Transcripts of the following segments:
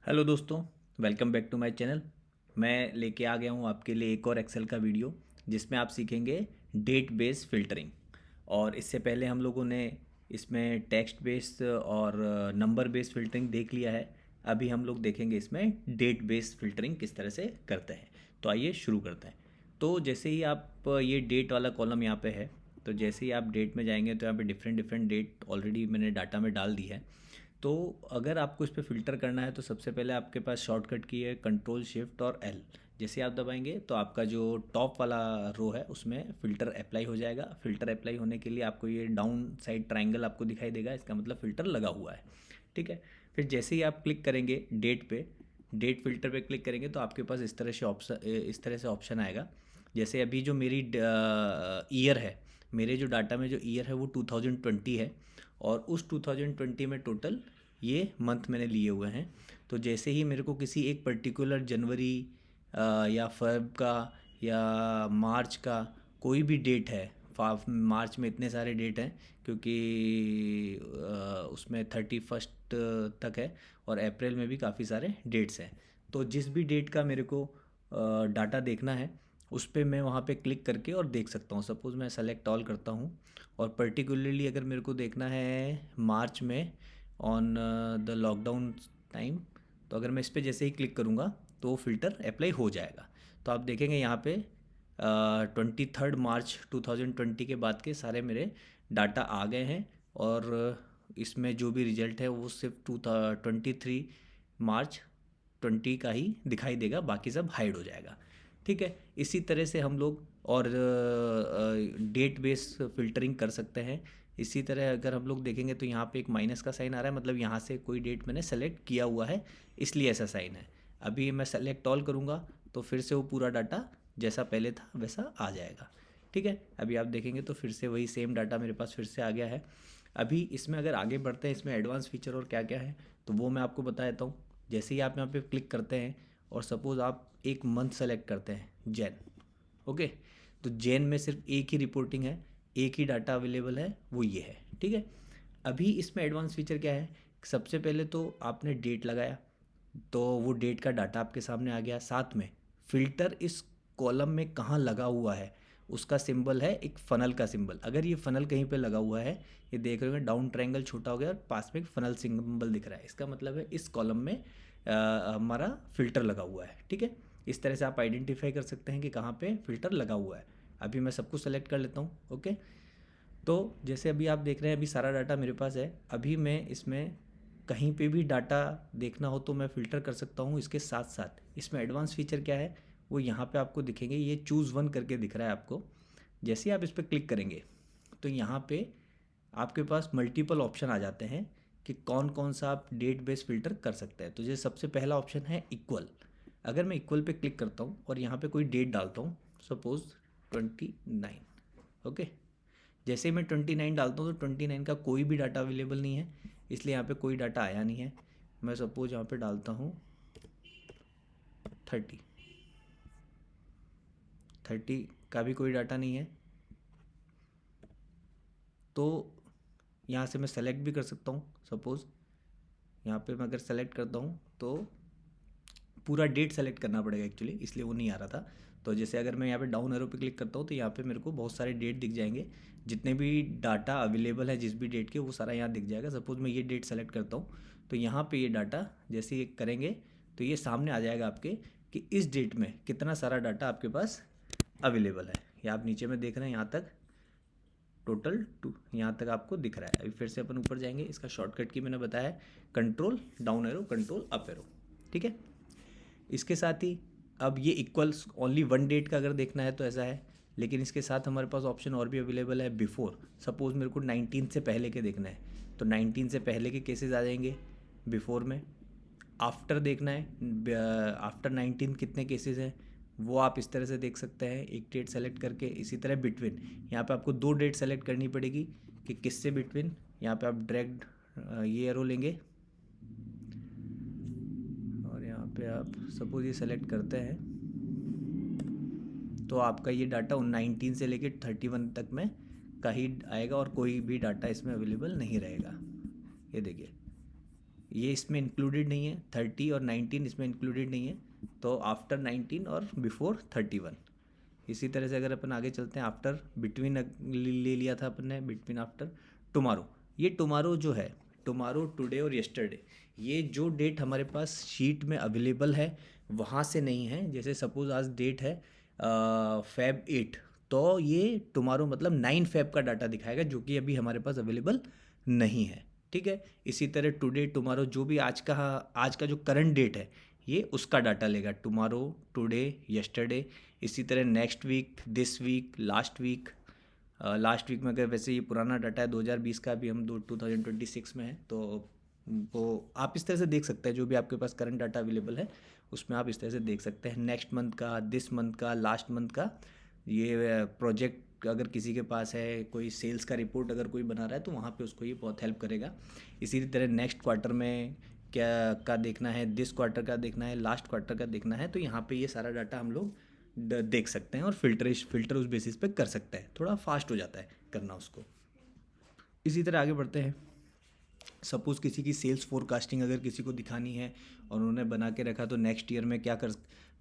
Hello दोस्तों, welcome back to my channel. मैं लेके आ गया हूँ आपके लिए एक और एक्सेल का वीडियो जिसमें आप सीखेंगे डेट बेस फिल्टरिंग। और इससे पहले हम लोगों ने इसमें टेक्स्ट बेस्ड और नंबर बेस्ड फिल्टरिंग देख लिया है। अभी हम लोग देखेंगे इसमें डेट बेस्ड फिल्टरिंग किस तरह से करते हैं। तो आइए शुरू करते हैं। तो जैसे ही आप ये डेट वाला कॉलम यहाँ पे है, तो जैसे ही आप डेट में जाएंगे तो यहाँ पे डिफरेंट डिफरेंट डेट ऑलरेडी मैंने डाटा में डाल दी है। तो अगर आपको इस पर फ़िल्टर करना है तो सबसे पहले आपके पास शॉर्टकट की है कंट्रोल शिफ्ट और एल। जैसे आप दबाएंगे तो आपका जो टॉप वाला रो है उसमें फ़िल्टर अप्लाई हो जाएगा। फ़िल्टर अप्लाई होने के लिए आपको ये डाउन साइड ट्राइंगल आपको दिखाई देगा, इसका मतलब फ़िल्टर लगा हुआ है। ठीक है। फिर जैसे ही आप क्लिक करेंगे डेट पे, डेट फ़िल्टर पे क्लिक करेंगे तो आपके पास इस तरह से ऑप्शन आएगा। जैसे अभी जो मेरी ईयर है, मेरे जो डाटा में जो ईयर है वो 2020 है और उस 2020 में टोटल ये मंथ मैंने लिए हुए हैं। तो जैसे ही मेरे को किसी एक पर्टिकुलर जनवरी या फरवरी का या मार्च का कोई भी डेट है, मार्च में इतने सारे डेट हैं क्योंकि उसमें 31 तक है और अप्रैल में भी काफ़ी सारे डेट्स हैं। तो जिस भी डेट का मेरे को डाटा देखना है उस पर मैं वहाँ पे क्लिक करके और देख सकता हूँ। सपोज़ मैं सेलेक्ट ऑल करता हूँ और पर्टिकुलरली अगर मेरे को देखना है मार्च में ऑन द लॉकडाउन टाइम, तो अगर मैं इस पर जैसे ही क्लिक करूँगा तो फ़िल्टर अप्लाई हो जाएगा। तो आप देखेंगे यहाँ पे 23 मार्च 2020 के बाद के सारे मेरे डाटा आ गए हैं और इसमें जो भी रिजल्ट है वो सिर्फ 23 मार्च 20 का ही दिखाई देगा, बाकी सब हाइड हो जाएगा। ठीक है। इसी तरह से हम लोग और डेट बेस फिल्टरिंग कर सकते हैं। इसी तरह अगर हम लोग देखेंगे तो यहाँ पे एक माइनस का साइन आ रहा है, मतलब यहाँ से कोई डेट मैंने सेलेक्ट किया हुआ है इसलिए ऐसा साइन है। अभी मैं सेलेक्ट ऑल करूँगा तो फिर से वो पूरा डाटा जैसा पहले था वैसा आ जाएगा। ठीक है। अभी आप देखेंगे तो फिर से वही सेम डाटा मेरे पास फिर से आ गया है। अभी इसमें अगर आगे बढ़ते हैं, इसमें एडवांस फीचर और क्या क्या है तो वो मैं आपको बता देता हूँ। जैसे ही आप यहाँ पे क्लिक करते हैं और सपोज़ आप एक मंथ सेलेक्ट करते हैं, जैन। ओके। तो जैन में सिर्फ एक ही रिपोर्टिंग है, एक ही डाटा अवेलेबल है, वो ये है। ठीक है। अभी इसमें एडवांस फीचर क्या है, सबसे पहले तो आपने डेट लगाया तो वो डेट का डाटा आपके सामने आ गया। साथ में फ़िल्टर इस कॉलम में कहाँ लगा हुआ है उसका सिंबल है, एक फ़नल का सिंबल। अगर ये फ़नल कहीं पे लगा हुआ है, ये देख रहे हो डाउन ट्रायंगल छोटा हो गया और पास में एक फ़नल सिंबल दिख रहा है, इसका मतलब है इस कॉलम में हमारा फ़िल्टर लगा हुआ है। ठीक है। इस तरह से आप आइडेंटिफाई कर सकते हैं कि कहाँ पे फ़िल्टर लगा हुआ है। अभी मैं सब कुछ सेलेक्ट कर लेता हूँ। ओके। तो जैसे अभी आप देख रहे हैं अभी सारा डाटा मेरे पास है। अभी मैं इसमें कहीं पे भी डाटा देखना हो तो मैं फ़िल्टर कर सकता हूँ। इसके साथ साथ इसमें एडवांस फीचर क्या है वो यहाँ पे आपको दिखेंगे, ये चूज़ वन करके दिख रहा है आपको। जैसे ही आप इस पर क्लिक करेंगे तो यहाँ पे आपके पास मल्टीपल ऑप्शन आ जाते हैं कि कौन कौन सा आप डेट बेस फ़िल्टर कर सकते हैं। तो जैसे सबसे पहला ऑप्शन है इक्वल। अगर मैं इक्वल पे क्लिक करता हूँ और यहाँ पे कोई डेट डालता हूँ, सपोज़ 29। ओके। जैसे ही मैं 29 डालता हूँ तो 29 का कोई भी डाटा अवेलेबल नहीं है, इसलिए यहाँ पे कोई डाटा आया नहीं है। मैं सपोज यहाँ पे डालता हूँ 30। 30 का भी कोई डाटा नहीं है। तो यहाँ से मैं सेलेक्ट भी कर सकता हूँ। सपोज़ यहाँ पे मैं अगर सेलेक्ट करता हूँ तो पूरा डेट सेलेक्ट करना पड़ेगा एक्चुअली, इसलिए वो नहीं आ रहा था। तो जैसे अगर मैं यहाँ पे डाउन एरो पे क्लिक करता हूँ तो यहाँ पे मेरे को बहुत सारे डेट दिख जाएंगे, जितने भी डाटा अवेलेबल है जिस भी डेट के वो सारा यहाँ दिख जाएगा। सपोज़ मैं ये डेट सेलेक्ट करता हूँ तो यहाँ पे ये डाटा जैसे ये करेंगे तो ये सामने आ जाएगा आपके कि इस डेट में कितना सारा डाटा आपके पास अवेलेबल है। या आप नीचे में देख रहे हैं यहाँ तक टोटल यहाँ तक आपको दिख रहा है। अभी फिर से अपन ऊपर जाएंगे, इसका शॉर्टकट की मैंने बताया है control down arrow control up arrow. ठीक है। इसके साथ ही अब ये इक्वल्स ओनली वन डेट का अगर देखना है तो ऐसा है, लेकिन इसके साथ हमारे पास ऑप्शन और भी अवेलेबल है। बिफोर, सपोज़ मेरे को 19 से पहले के देखना है तो 19 से पहले के केसेस आ जाएंगे बिफोर में। आफ्टर देखना है, आफ्टर 19 कितने केसेस हैं वो आप इस तरह से देख सकते हैं एक डेट सेलेक्ट करके। इसी तरह बिटवीन, यहाँ पे आपको दो डेट सेलेक्ट करनी पड़ेगी कि किससे बिटवीन। यहाँ पे आप डायरेक्ट ये एरो लेंगे और यहाँ पे आप सपोज ये सेलेक्ट करते हैं तो आपका ये डाटा 19 से लेके 31 तक में का ही आएगा और कोई भी डाटा इसमें अवेलेबल नहीं रहेगा। ये देखिए ये इसमें इंक्लूडेड नहीं है, 30 और 19 इसमें इंक्लूडेड नहीं है, तो आफ्टर 19 और बिफोर 31। इसी तरह से अगर अपन आगे चलते हैं, आफ्टर बिटवीन ले लिया था अपन ने, बिटवीन आफ्टर टुमारो। ये टुमारो जो है, टुमारो, टुडे और यस्टरडे, ये जो डेट हमारे पास शीट में अवेलेबल है वहाँ से नहीं है। जैसे सपोज आज डेट है Feb 8, तो ये टुमारो मतलब 9 Feb का डाटा दिखाएगा, जो कि अभी हमारे पास अवेलेबल नहीं है। ठीक है, इसी तरह टुडे, टुमारो, जो भी आज का जो करंट डेट है ये उसका डाटा लेगा, टुमारो, टुडे, यस्टरडे। इसी तरह next week, this week, last week. Last week में अगर वैसे ये पुराना डाटा है 2020 का, अभी हम 2026 में है, तो वो आप इस तरह से देख सकते हैं। जो भी आपके पास करंट डाटा अवेलेबल है उसमें आप इस तरह से देख सकते हैं, नेक्स्ट मंथ का, दिस मंथ का, लास्ट मंथ का। ये प्रोजेक्ट अगर किसी के पास है, कोई सेल्स का रिपोर्ट अगर कोई बना रहा है, तो वहाँ पे उसको ये बहुत हेल्प करेगा। इसी तरह नेक्स्ट क्वार्टर में क्या का देखना है, दिस क्वार्टर का देखना है, लास्ट क्वार्टर का देखना है, तो यहाँ पे ये सारा डाटा हम लोग देख सकते हैं और फिल्टर उस बेसिस पे कर सकते हैं। थोड़ा फास्ट हो जाता है करना उसको। इसी तरह आगे बढ़ते हैं। सपोज़ किसी की सेल्स फोरकास्टिंग अगर किसी को दिखानी है और उन्होंने बना के रखा, तो नेक्स्ट ईयर में क्या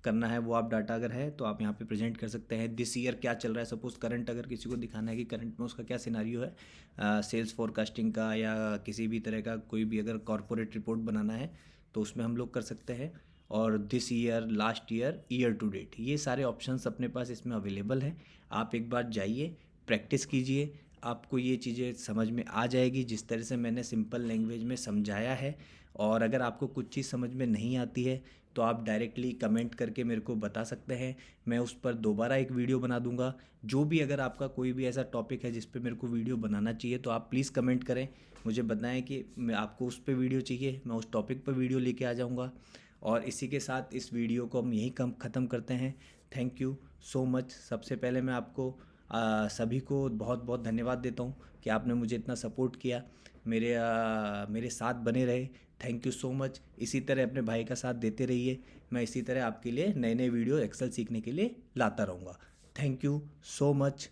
करना है वो आप डाटा अगर है तो आप यहाँ पे प्रेजेंट कर सकते हैं। दिस ईयर क्या चल रहा है, सपोज़ करंट अगर किसी को दिखाना है कि करंट में उसका क्या सिनारियो है सेल्स फोरकास्टिंग का, या किसी भी तरह का कोई भी अगर कॉरपोरेट रिपोर्ट बनाना है तो उसमें हम लोग कर सकते हैं। और this year, last year, year to date, ये सारे ऑप्शंस अपने पास इसमें अवेलेबल हैं। आप एक बार जाइए, प्रैक्टिस कीजिए, आपको ये चीज़ें समझ में आ जाएगी जिस तरह से मैंने सिंपल लैंग्वेज में समझाया है। और अगर आपको कुछ चीज़ समझ में नहीं आती है तो आप डायरेक्टली कमेंट करके मेरे को बता सकते हैं, मैं उस पर दोबारा एक वीडियो बना दूंगा। जो भी अगर आपका कोई भी ऐसा टॉपिक है जिस पे मेरे को वीडियो बनाना चाहिए, तो आप प्लीज़ कमेंट करें, मुझे बताएं कि मैं आपको उस पर वीडियो चाहिए, मैं उस टॉपिक पर वीडियो लेके आ जाऊँगा। और इसी के साथ इस वीडियो को हम यहीं ख़त्म करते हैं। Thank you so much. सबसे पहले मैं आपको सभी को बहुत बहुत धन्यवाद देता हूँ कि आपने मुझे इतना सपोर्ट किया, मेरे साथ बने रहे। Thank you so much. इसी तरह अपने भाई का साथ देते रहिए, मैं इसी तरह आपके लिए नए नए वीडियो एक्सेल सीखने के लिए लाता रहूँगा। Thank you so much.